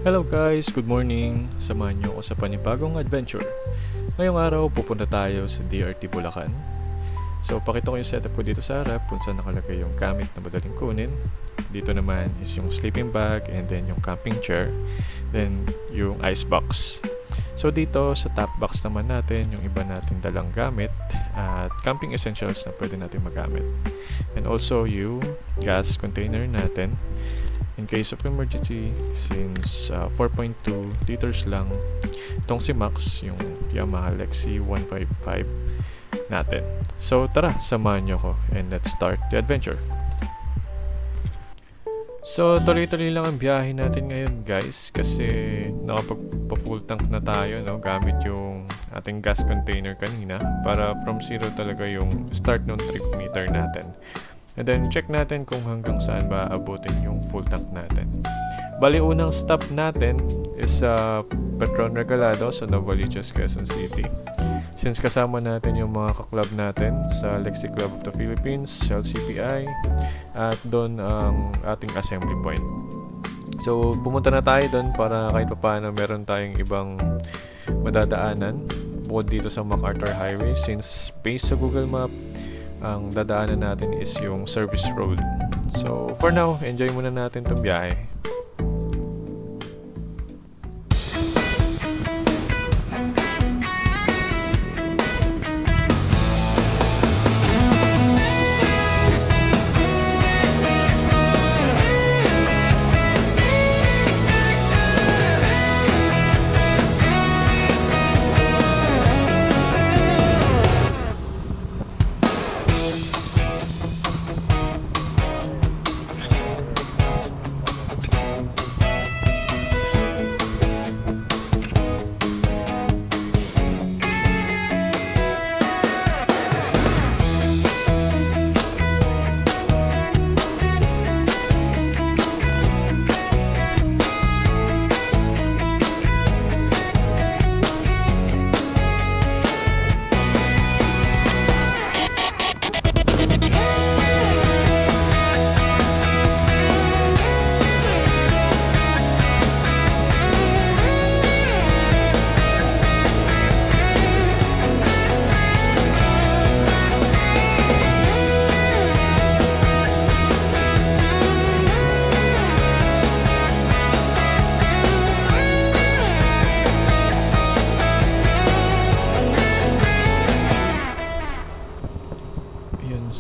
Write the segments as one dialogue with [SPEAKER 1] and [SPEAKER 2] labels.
[SPEAKER 1] Hello guys, good morning. Samahan niyo ako sa panibagong adventure. Ngayong araw pupunta tayo sa DRT Bulacan. So pakita ko yung setup ko dito sa harap kung saan nakalagay yung gamit na madaling kunin. Dito naman is yung sleeping bag and then yung camping chair. Then yung ice box. So dito sa top box naman natin yung iba nating dalang gamit at camping essentials na pwede natin magamit. And also yung gas container natin in case of emergency since 4.2 liters lang itong si Max, yung Yamaha Lexi 155 natin. So tara, samahan nyo ko and let's start the adventure. So tuloy-tuloy lang ang biyahe natin ngayon guys kasi nakapagpa-full tank na tayo, no, gamit yung ating gas container kanina para from zero talaga yung start ng trip meter natin. And then check natin kung hanggang saan ba abutin yung full tank natin. Bali unang stop natin is Petron Regalado sa Novaliches, Quezon City. Since kasama natin yung mga kaklub natin sa Lexi Club of the Philippines, LCPI, at doon ang ating assembly point. So pumunta na tayo doon para kahit paano meron tayong ibang madadaanan bukod dito sa MacArthur Highway since based sa Google Map ang dadaanan natin is yung service road. So for now, enjoy muna natin itong biyahe.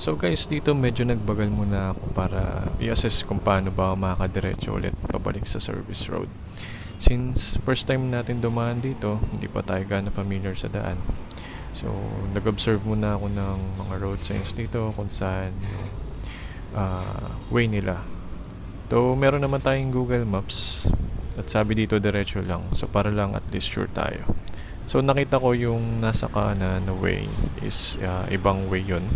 [SPEAKER 1] So guys, dito medyo nagbagal muna ako para i-assess kung paano ba makakadiretso ulit pabalik sa service road. Since first time natin dumaan dito, hindi pa tayo gana familiar sa daan. So nag-observe muna ako ng mga road signs dito kung saan yung way nila. So meron naman tayong Google Maps at sabi dito diretso lang. So para lang at least sure tayo. So nakita ko yung nasa kanan na way is ibang way yun.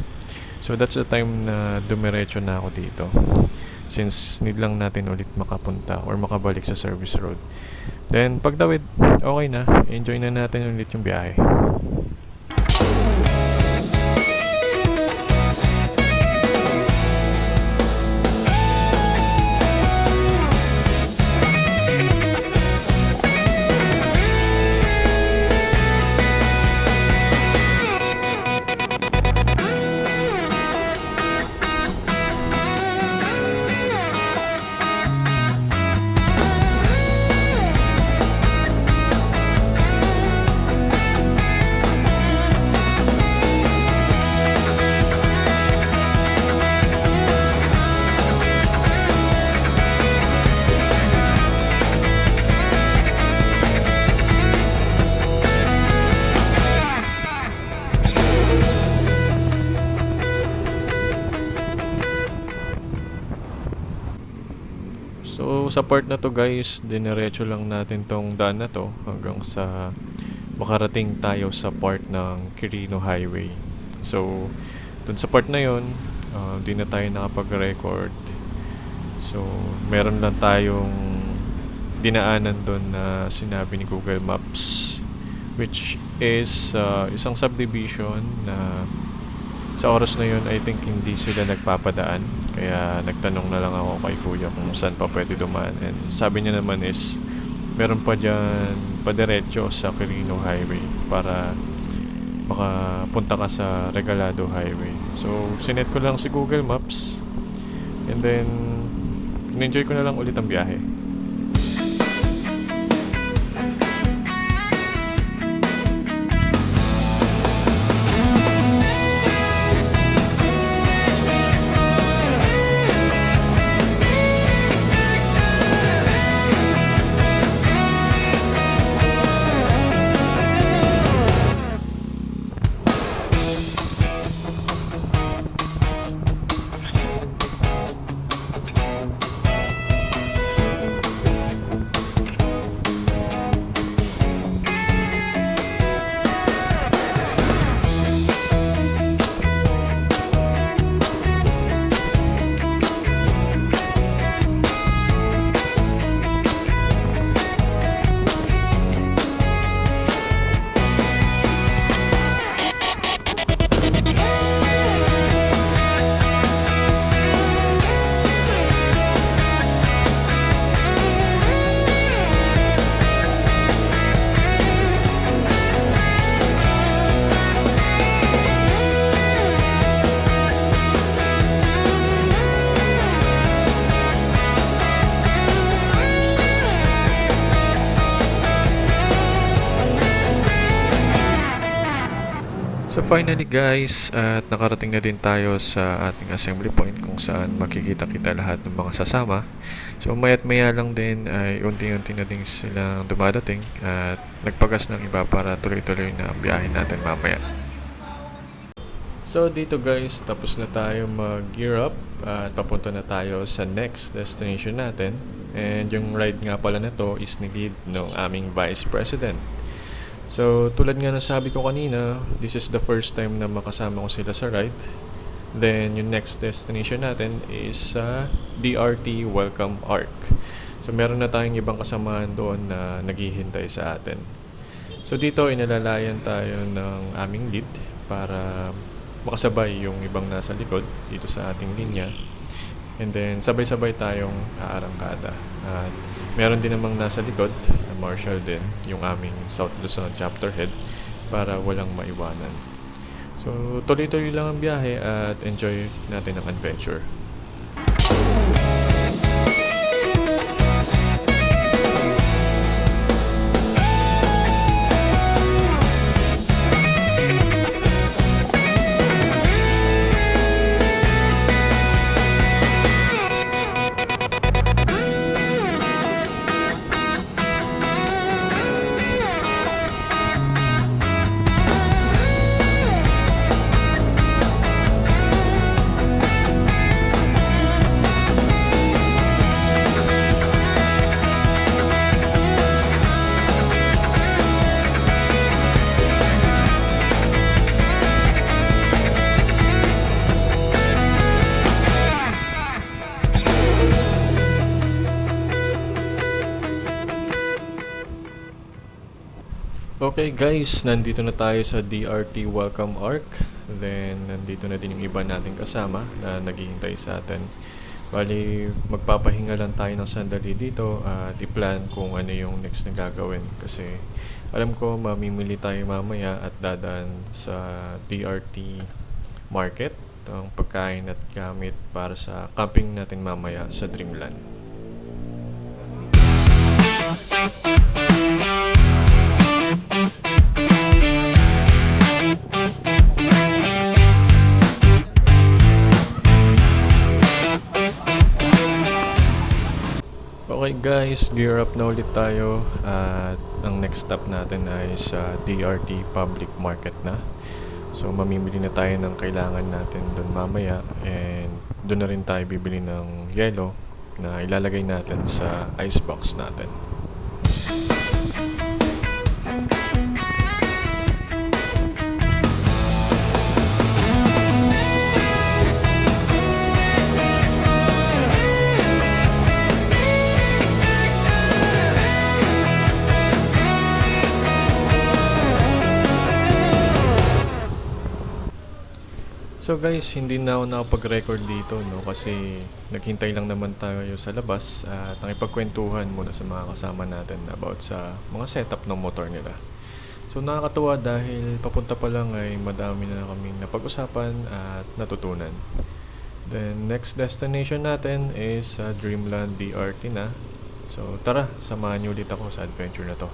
[SPEAKER 1] So that's the time na dumiretso na ako dito since need lang natin ulit makapunta or makabalik sa service road. Then pagdawid, okay na, enjoy na natin ulit yung biyahe. So sa part na to guys, dinerecho lang natin tong daan na to hanggang sa makarating tayo sa part ng Quirino Highway. So dun sa part na yon, di na tayo nakapag-record. So meron lang tayong dinaanan doon na sinabi ni Google Maps, which is isang subdivision na sa oras na yun, I think hindi sila nagpapadaan. Kaya nagtanong na lang ako kay kuya kung saan pa pwede dumaan. And sabi niya naman is meron pa dyan padiretso sa Quirino Highway para makapunta ka sa Regalado Highway. So, sinet ko lang si Google Maps and then in-enjoy ko na lang ulit ang biyahe. So finally guys, at nakarating na din tayo sa ating assembly point kung saan makikita kita lahat ng mga sasama. So maya't maya lang din ay unti-unti na din silang dumadating at nagpagas ng iba para tuloy-tuloy na ang biyahe natin mamaya. So dito guys, tapos na tayo mag-gear up at papunta na tayo sa next destination natin. And yung ride nga pala na to is nilid ng aming Vice President. So, tulad nga ng sabi ko kanina, this is the first time na makasama ko sila sa ride. Then, yung next destination natin is sa DRT Welcome Arc. So, meron na tayong ibang kasamaan doon na naghihintay sa atin. So, dito inalalayan tayo ng aming lead para makasabay yung ibang nasa likod dito sa ating linya. And then, sabay-sabay tayong aarangkada. At meron din namang nasa likod na marshal din, yung aming South Luzon chapter head para walang maiwanan. So, tuloy-tuloy lang ang biyahe at enjoy natin ang adventure. Okay guys, nandito na tayo sa DRT Welcome Arc. Then, nandito na din yung iba nating kasama na naghihintay sa atin. Bali, magpapahinga lang tayo ng sandali dito at i-plan kung ano yung next na gagawin. Kasi alam ko mamimili tayo mamaya at dadaan sa DRT Market ang pagkain at gamit para sa camping natin mamaya sa Dreamland. Okay guys, gear up na ulit tayo at ang next stop natin ay sa DRT Public Market na. So mamimili na tayo ng kailangan natin doon mamaya and doon na rin tayo bibili ng yelo na ilalagay natin sa icebox natin. So guys, hindi na ako nakapag-record dito, no, kasi naghintay lang naman tayo sa labas at nakipagkwentuhan muna sa mga kasama natin about sa mga setup ng motor nila. So nakakatuwa dahil papunta pa lang ay madami na kaming napag-usapan at natutunan. Then next destination natin is Dreamland DRT na. So tara, samahan niyo ulit ako sa adventure na to.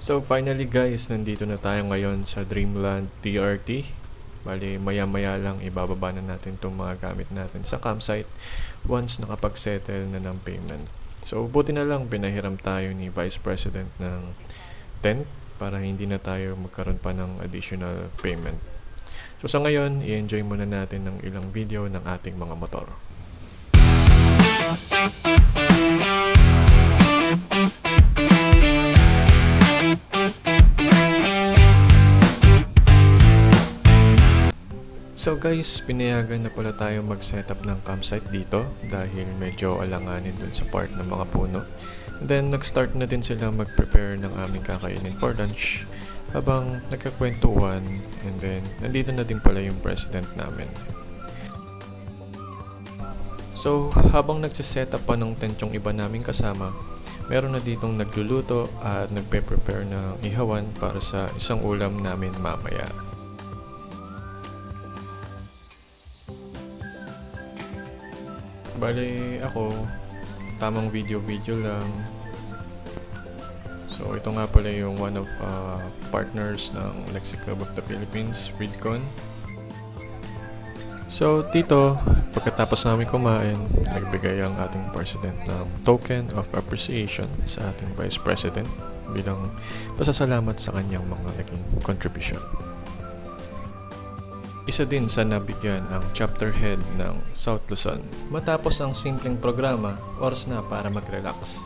[SPEAKER 1] So finally guys, nandito na tayo ngayon sa Dreamland DRT. Bali maya-maya lang ibababa na natin itong mga gamit natin sa campsite once nakapag-settle na ng payment. So buti na lang pinahiram tayo ni Vice President ng tent para hindi na tayo magkaroon pa ng additional payment. So sa ngayon, i-enjoy muna natin ng ilang video ng ating mga motor. So guys, pinayagan na pala tayo mag-setup ng campsite dito dahil medyo alanganin dun sa part ng mga puno. And then nag-start na din sila mag-prepare ng aming kakainin for lunch habang nagkakwentuhan, and then nandito na din pala yung president namin. So habang nagsisetup pa ng tent yung iba naming kasama, meron na ditong nagluluto at nagpe-prepare ng ihawan para sa isang ulam namin mamaya. Bale ako, tamang video lang. So ito nga pala yung one of partners ng Lexi Club of the Philippines, Reedcon. So dito, pagkatapos namin kumain, nagbigay ang ating president ng token of appreciation sa ating vice president bilang pasasalamat sa kanyang mga naging contribution. Isa din sa nabigyan ang chapter head ng South Luzon. Matapos ang simpleng programa, oras na para mag-relax.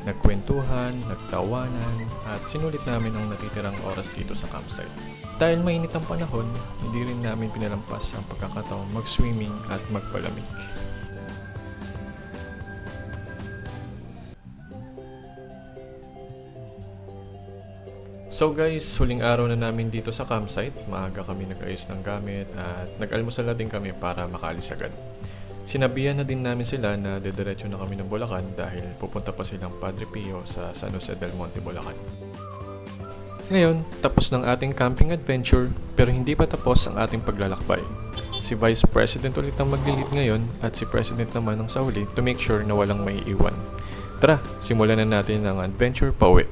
[SPEAKER 1] Nagkwentuhan, nagtawanan, at sinulit namin ang natitirang oras dito sa campsite. Dahil mainit ang panahon, hindi rin namin pinalampas ang pagkakataon mag-swimming at magpalamig. So guys, huling araw na namin dito sa campsite. Maaga kami nag-ayos ng gamit at nag-almusal na din kami para makaalis agad. Sinabihan na din namin sila na dediretso na kami ng Bulacan dahil pupunta pa silang Padre Pio sa San Jose del Monte, Bulacan. Ngayon, tapos ng ating camping adventure pero hindi pa tapos ang ating paglalakbay. Si Vice President ulit ang maglilid ngayon at si President naman ang sa huli to make sure na walang maiiwan. Tara, simulan na natin ang adventure pauwi.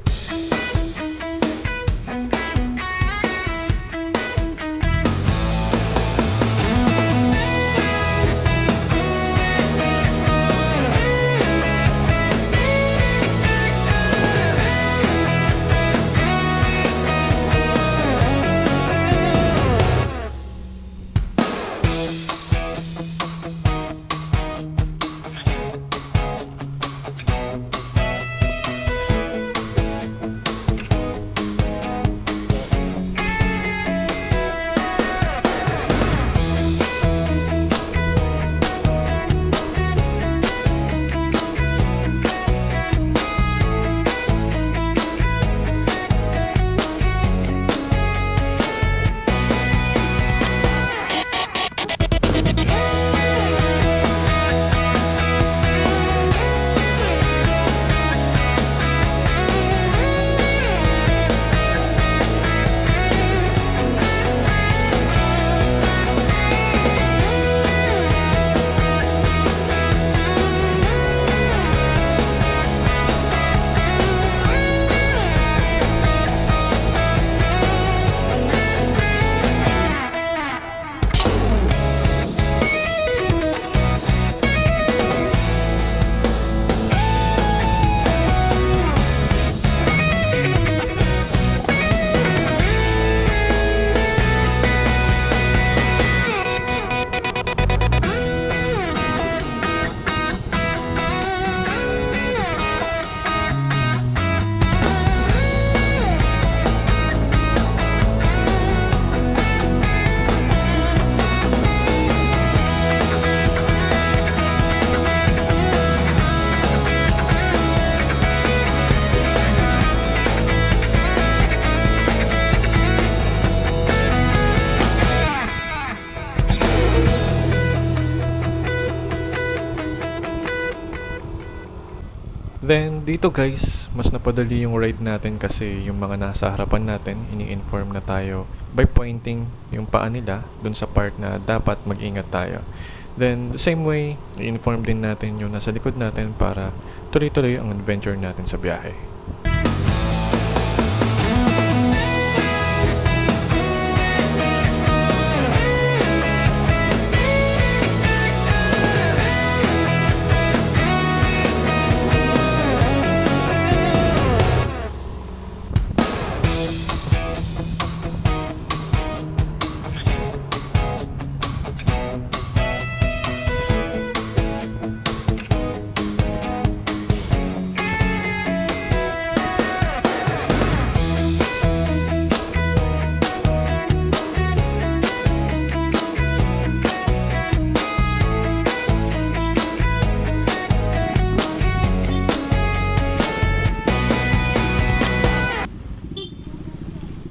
[SPEAKER 1] Then dito guys, mas napadali yung ride natin kasi yung mga nasa harapan natin, ini-inform na tayo by pointing yung paa nila dun sa part na dapat mag-ingat tayo. Then the same way, i-inform din natin yung nasa likod natin para tuloy-tuloy ang adventure natin sa biyahe.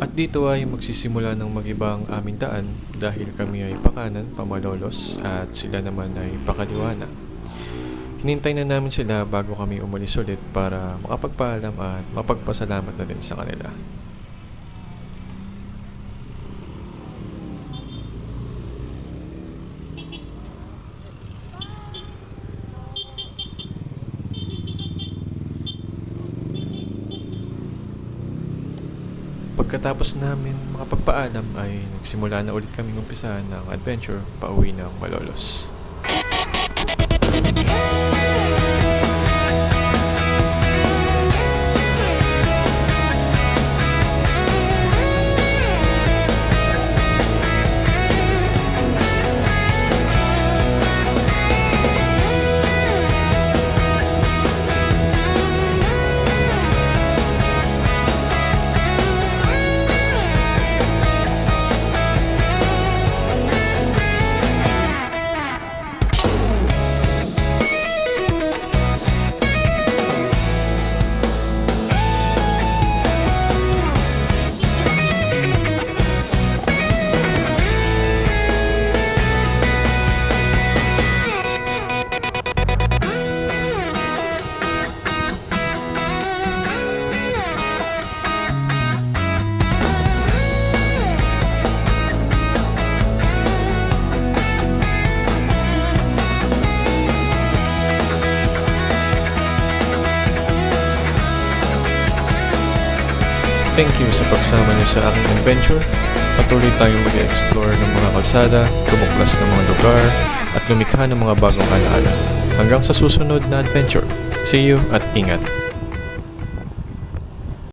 [SPEAKER 1] At dito ay magsisimula ng mag-iba ang aming daan dahil kami ay pakanan, pamalolos at sila naman ay pakaliwa na. Hinintay na namin sila bago kami umalis ulit para makapagpaalam at mapagpasalamat na din sa kanila. Pagkatapos namin makapagpaalam ay nagsimula na ulit kaming umpisahan ng adventure pauwi ng Malolos. Thank you sa pagsama niyo sa aking adventure. Patuloy tayong mag-explore ng mga kalsada, tumuklas ng mga lugar, at lumikha ng mga bagong alaala. Hanggang sa susunod na adventure. See you at ingat!